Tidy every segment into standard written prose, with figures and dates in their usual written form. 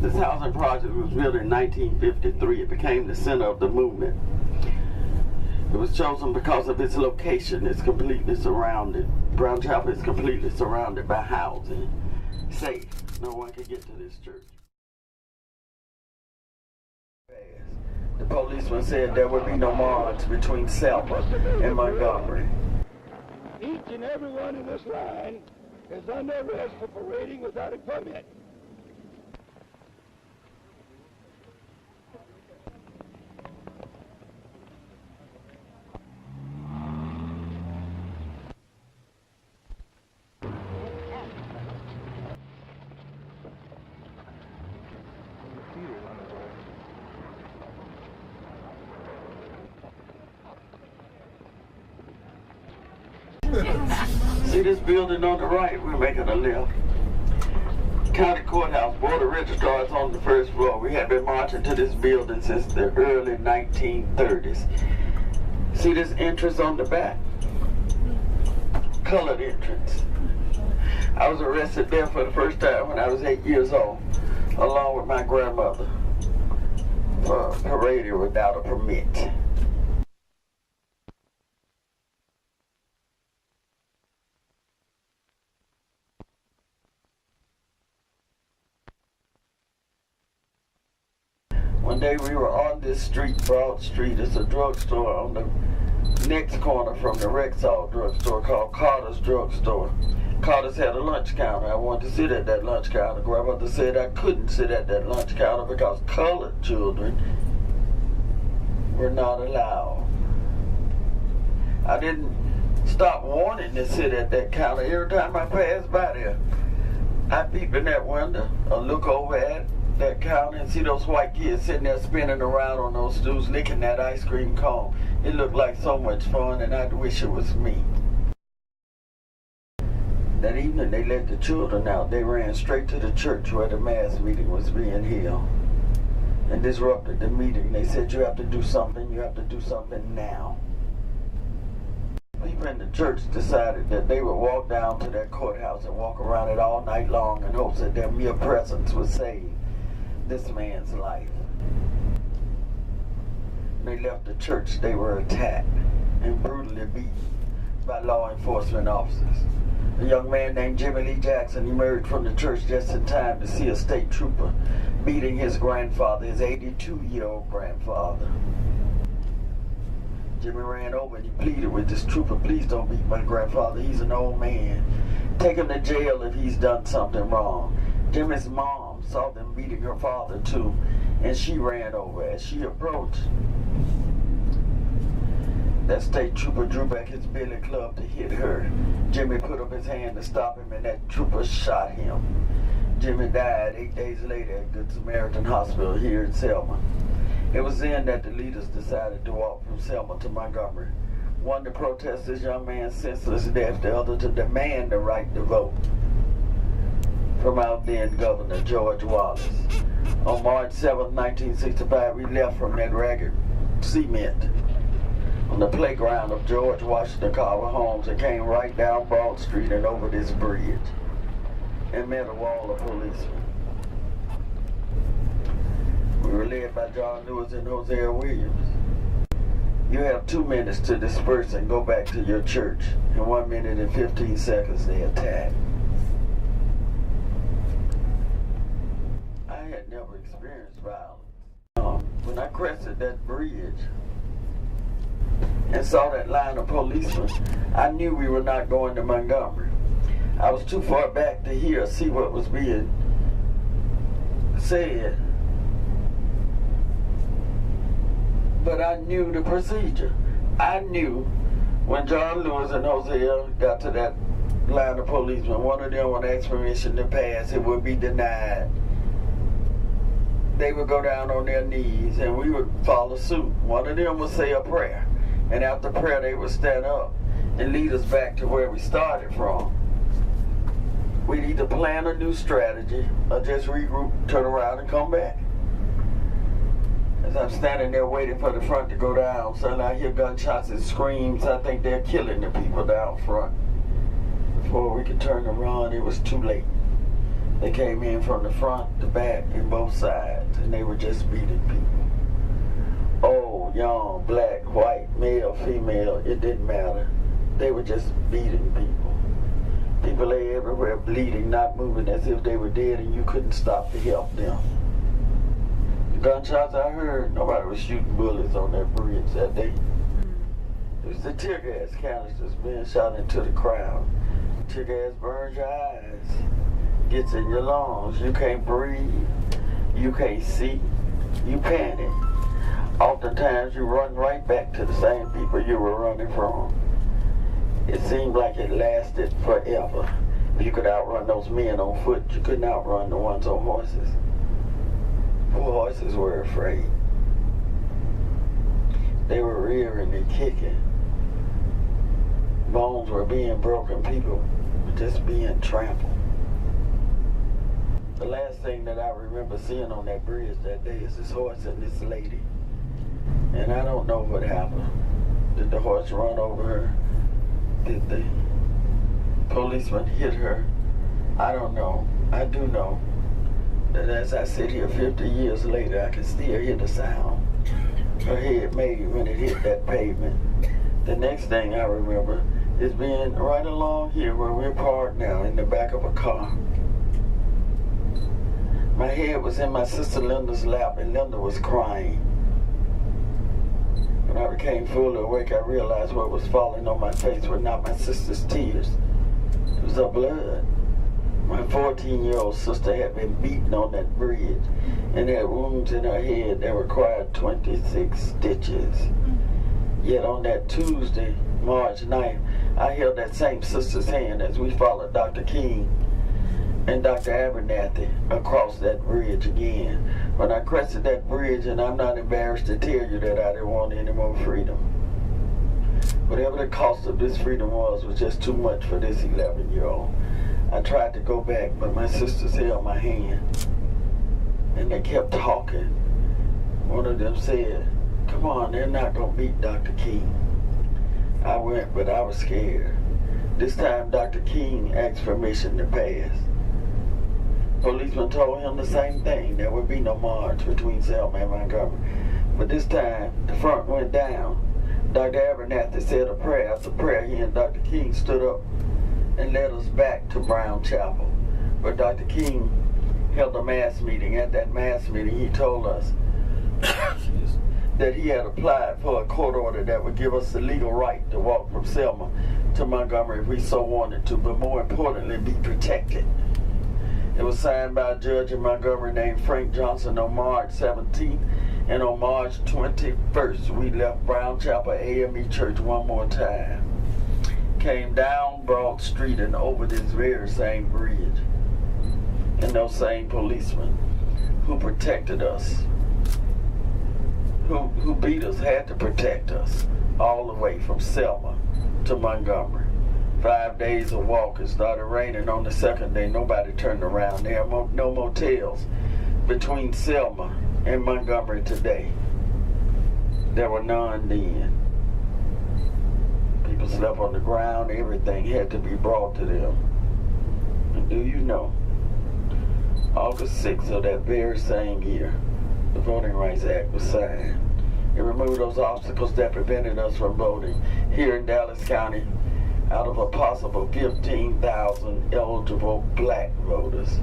This housing project was built in 1953. It became the center of the movement. It was chosen because of its location. It's completely surrounded. Brown Chapel is completely surrounded by housing. Safe. No one can get to this church. The policeman said there would be no march between Selma and Montgomery. Each and every one in this line is under arrest for parading without a permit. See this building on the right? We're making a left. County Courthouse, Board of Registrars on the first floor. We have been marching to this building since the early 1930s. See this entrance on the back? Colored entrance. I was arrested there for the first time when I was 8 years old, along with my grandmother, for parading without a permit. One day we were on this street, Broad Street. It's a drugstore on the next corner from the Rexall drugstore called Carter's Drugstore. Carter's had a lunch counter. I wanted to sit at that lunch counter. Grandmother said I couldn't sit at that lunch counter because colored children were not allowed. I didn't stop wanting to sit at that counter. Every time I passed by there, I peep in that window or look over at that counter and see those white kids sitting there spinning around on those stools, licking that ice cream cone. It looked like so much fun, and I wish it was me. That evening, they let the children out. They ran straight to the church where the mass meeting was being held and disrupted the meeting. They said, you have to do something. You have to do something now. People in the church decided that they would walk down to that courthouse and walk around it all night long in hopes that their mere presence would save this man's life. When they left the church, they were attacked and brutally beaten by law enforcement officers. A young man named Jimmy Lee Jackson emerged from the church just in time to see a state trooper beating his grandfather, his 82-year-old grandfather. Jimmy ran over and he pleaded with this trooper, please don't beat my grandfather, he's an old man. Take him to jail if he's done something wrong. Jimmy's mom saw them beating her father too, and she ran over. As she approached, that state trooper drew back his billy club to hit her. Jimmy put up his hand to stop him, and that trooper shot him. Jimmy died 8 days later at Good Samaritan Hospital here in Selma. It was then that the leaders decided to walk from Selma to Montgomery. One to protest this young man's senseless death, the other to demand the right to vote from our then Governor George Wallace. On March 7, 1965, we left from that ragged cement on the playground of George Washington Carver Homes and came right down Broad Street and over this bridge and met a wall of policemen. We were led by John Lewis and Hosea Williams. You have 2 minutes to disperse and go back to your church. In 1 minute and 15 seconds, they attacked. I had never experienced violence. When I crested that bridge and saw that line of policemen, I knew we were not going to Montgomery. I was too far back to see what was being said. But I knew the procedure. I knew when John Lewis and Hosea got to that line of policemen, one of them would ask permission to pass, it would be denied. They would go down on their knees and we would follow suit. One of them would say a prayer, and after prayer they would stand up and lead us back to where we started from. We'd either plan a new strategy or just regroup, turn around and come back. As I'm standing there waiting for the front to go down, suddenly I hear gunshots and screams. I think they're killing the people down front. Before we could turn and run, it was too late. They came in from the front, the back, and both sides, and they were just beating people. Old, young, black, white, male, female, it didn't matter. They were just beating people. People lay everywhere bleeding, not moving as if they were dead, and you couldn't stop to help them. The gunshots I heard, nobody was shooting bullets on that bridge that day. It was the tear gas canisters being shot into the crowd. Tear gas burns your eyes, gets in your lungs. You can't breathe, you can't see, you panic. Oftentimes you run right back to the same people you were running from. It seemed like it lasted forever. If you could outrun those men on foot, you couldn't outrun the ones on horses. Poor horses were afraid. They were rearing and kicking. Bones were being broken. People were just being trampled. The last thing that I remember seeing on that bridge that day is this horse and this lady. And I don't know what happened. Did the horse run over her? Did the policeman hit her? I don't know. I do know that as I sit here 50 years later, I can still hear the sound her head made when it hit that pavement. The next thing I remember is being right along here where we're parked now in the back of a car. My head was in my sister Linda's lap and Linda was crying. When I became fully awake, I realized what was falling on my face were not my sister's tears. It was her blood. My 14-year-old sister had been beaten on that bridge and had wounds in her head that required 26 stitches. Yet on that Tuesday, March 9th, I held that same sister's hand as we followed Dr. King and Dr. Abernathy across that bridge again. When I crested that bridge, and I'm not embarrassed to tell you that I didn't want any more freedom. Whatever the cost of this freedom was just too much for this 11-year-old. I tried to go back, but my sisters held my hand. And they kept talking. One of them said, "Come on, they're not going to beat Dr. King." I went, but I was scared. This time, Dr. King asked permission to pass. Policeman told him the same thing. There would be no march between Selma and Montgomery. But this time, the front went down. Dr. Abernathy said a prayer. After prayer, he and Dr. King stood up and led us back to Brown Chapel. But Dr. King held a mass meeting. At that mass meeting, he told us that he had applied for a court order that would give us the legal right to walk from Selma to Montgomery if we so wanted to, but more importantly, be protected. It was signed by a judge in Montgomery named Frank Johnson on March 17th, and on March 21st, we left Brown Chapel AME Church one more time. Came down Broad Street and over this very same bridge. And those same policemen who protected us, who beat us, had to protect us all the way from Selma to Montgomery. 5 days of walk. It started raining on the second day. Nobody turned around. There are no motels between Selma and Montgomery today. There were none then. People slept on the ground. Everything had to be brought to them. And do you know, August 6th of that very same year, the Voting Rights Act was signed. It removed those obstacles that prevented us from voting here in Dallas County out of a possible 15,000 eligible black voters.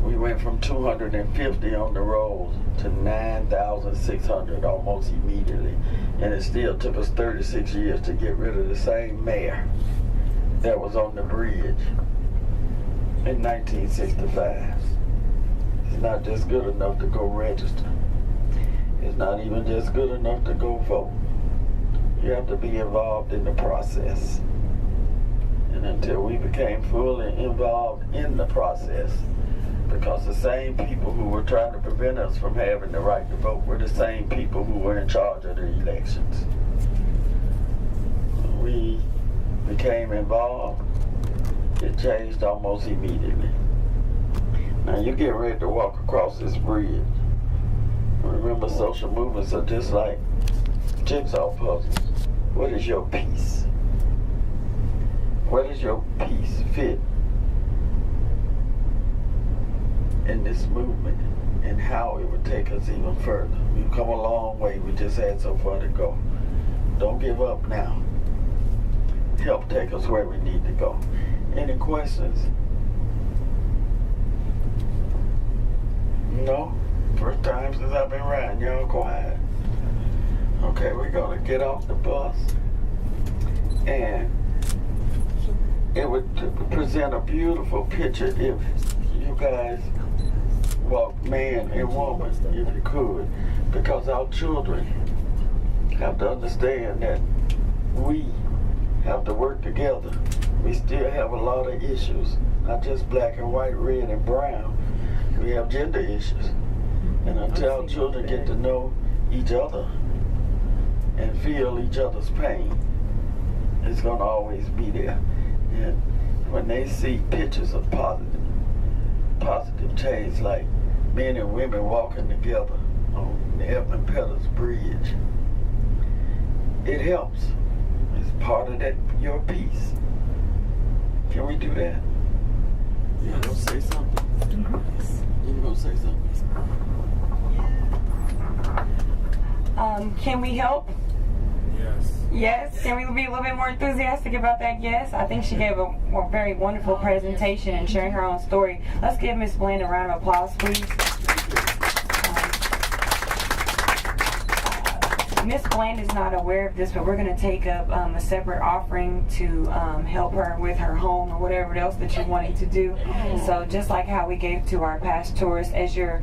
We went from 250 on the rolls to 9,600 almost immediately. And it still took us 36 years to get rid of the same mayor that was on the bridge in 1965. It's not just good enough to go register. It's not even just good enough to go vote. You have to be involved in the process. And until we became fully involved in the process, because the same people who were trying to prevent us from having the right to vote were the same people who were in charge of the elections. When we became involved, it changed almost immediately. Now you get ready to walk across this bridge. Remember, social movements are just like jigsaw puzzles. What is your piece? Where does your piece fit in this movement and how it would take us even further. We've come a long way. We just had so far to go. Don't give up now. Help take us where we need to go. Any questions? No? First time since I've been riding. Y'all quiet. Okay, we're going to get off the bus. And it would present a beautiful picture if you guys walk man and woman, if you could. Because our children have to understand that we have to work together. We still have a lot of issues, not just black and white, red and brown. We have gender issues. And until our children get to know each other and feel each other's pain, it's going to always be there. And when they see pictures of positive change, like men and women walking together on the Edmund Pettus Bridge, it helps. It's part of that, your peace. Can we do that? Yeah, don't say something. You gonna say something? Can we help? Yes. Yes. Can we be a little bit more enthusiastic about that? Yes. I think she gave a very wonderful presentation and sharing her own story. Let's give Miss Bland a round of applause, please. Miss Bland is not aware of this, but we're going to take up a separate offering to help her with her home or whatever else that you're wanting to do. So just like how we gave to our past tourists, as you're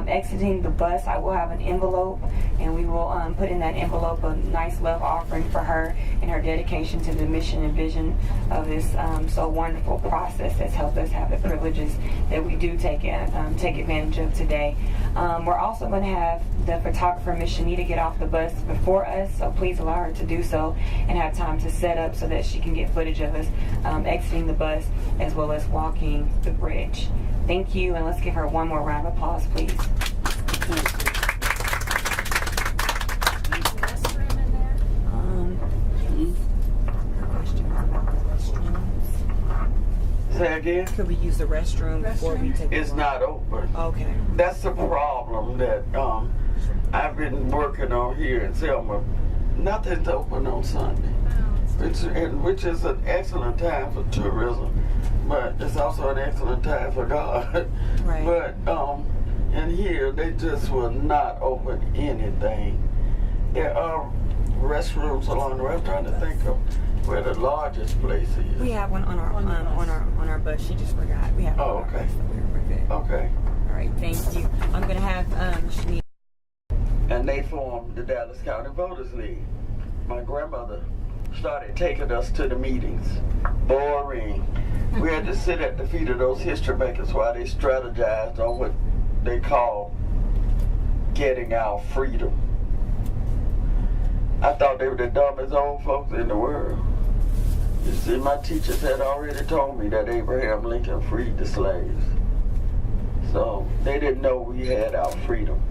exiting the bus, I will have an envelope, and we will put in that envelope a nice love offering for her and her dedication to the mission and vision of this so wonderful process that's helped us have the privileges that we do take advantage of today. We're also going to have the photographer, Miss Shanita, get off the bus before us, so please allow her to do so and have time to set up so that she can get footage of us exiting the bus as well as walking the bridge. Thank you, and let's give her one more round of applause, please. Say again? Could we use the restroom before we take It's not open. Okay. That's the problem that I've been working on here in Selma. Nothing's open on Sunday, which is an excellent time for tourism, but it's also an excellent time for God. Right. But in here, they just will not open anything. There are restrooms along the way. I'm trying to think of where the largest place is. We have one on our bus. She just forgot. We have. Oh, okay. So we're good. Okay. All right. Thank you. I'm gonna have Shanita. And they formed the Dallas County Voters League. My grandmother started taking us to the meetings. Boring. We had to sit at the feet of those history makers while they strategized on what they call getting our freedom. I thought they were the dumbest old folks in the world. You see, my teachers had already told me that Abraham Lincoln freed the slaves. So they didn't know we had our freedom.